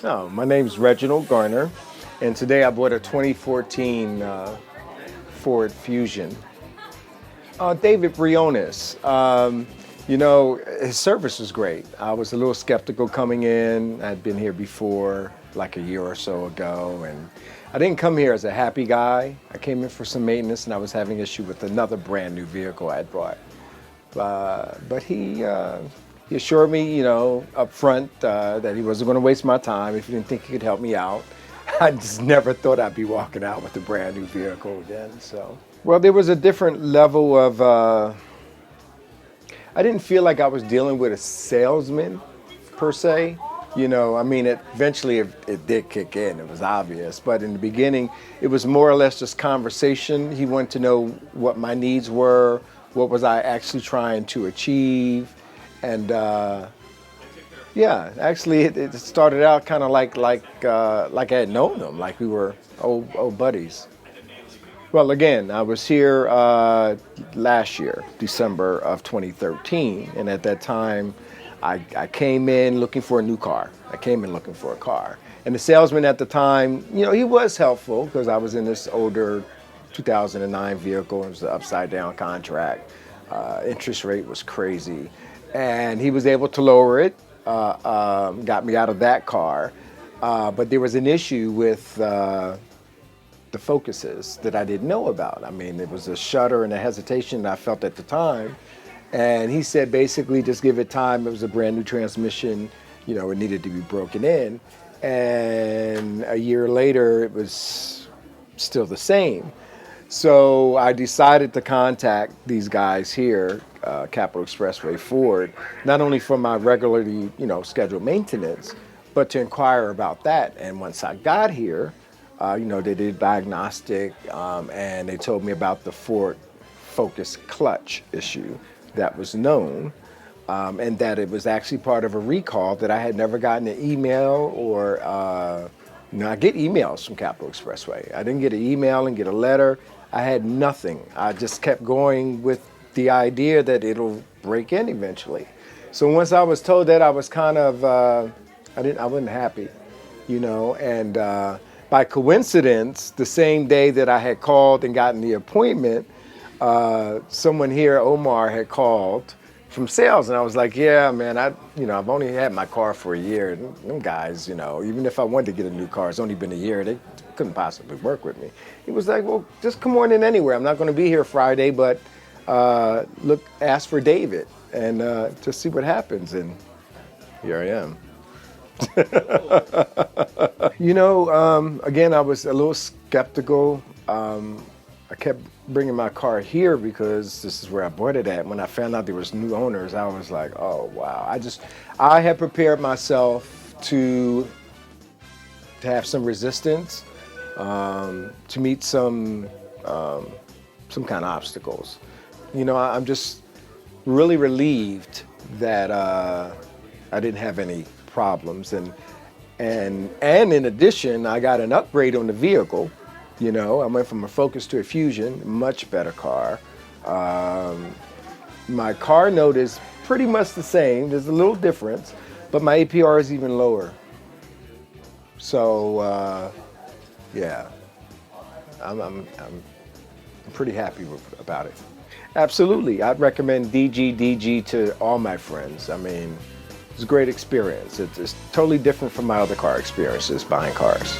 Oh, my name's Reginald Garner, and today I bought a 2014 Ford Fusion. David Briones, his service was great. I was a little skeptical coming in. I'd been here before, like a year or so ago, and I didn't come here as a happy guy. I came in for some maintenance, and I was having issue with another brand new vehicle I had bought. But he assured me, up front, that he wasn't going to waste my time if he didn't think he could help me out. I just never thought I'd be walking out with a brand new vehicle again. So, well, there was a different level of. I didn't feel like I was dealing with a salesman, per se. Eventually it did kick in. It was obvious, but in the beginning, it was more or less just conversation. He wanted to know what my needs were, what was I actually trying to achieve, and it started out kind of like I had known him, like we were old buddies. Well, again, I was here last year, December of 2013, and at that time, I came in looking for a new car. I came in looking for a car, and the salesman at the time, he was helpful because I was in this older 2009 vehicle. It was an upside down contract. Interest rate was crazy, and he was able to lower it. Got me out of that car, but there was an issue with the focuses that I didn't know about. I mean, it was a shudder and a hesitation that I felt at the time. And he said, basically, just give it time. It was a brand new transmission. It needed to be broken in. And a year later, it was still the same. So I decided to contact these guys here, Capital Expressway Ford, not only for my regularly, scheduled maintenance, but to inquire about that. And once I got here, they did diagnostic, and they told me about the Ford Focus clutch issue that was known, and that it was actually part of a recall that I had never gotten an email or, I get emails from Capital Expressway. I didn't get an email and get a letter. I had nothing. I just kept going with the idea that it'll break in eventually. So once I was told that, I was kind of, I wasn't happy, and by coincidence, the same day that I had called and gotten the appointment, someone here, Omar, had called from sales, and I was like, "Yeah, man, I've only had my car for a year. Them guys, even if I wanted to get a new car, it's only been a year. They couldn't possibly work with me." He was like, "Well, just come on in anywhere. I'm not going to be here Friday, but ask for David and just see what happens." And here I am. Again, I was a little skeptical. I kept bringing my car here because this is where I bought it at. When I found out there was new owners, I was like, oh, wow. I had prepared myself to have some resistance, to meet some kind of obstacles. I'm just really relieved that I didn't have any problems, and in addition, I got an upgrade on the vehicle. I went from a Focus to a Fusion, much better car. My car note is pretty much the same. There's a little difference, but my APR is even lower. So I'm pretty happy about it. Absolutely, I'd recommend DG to all my friends. I mean, it's a great experience. It's totally different from my other car experiences buying cars.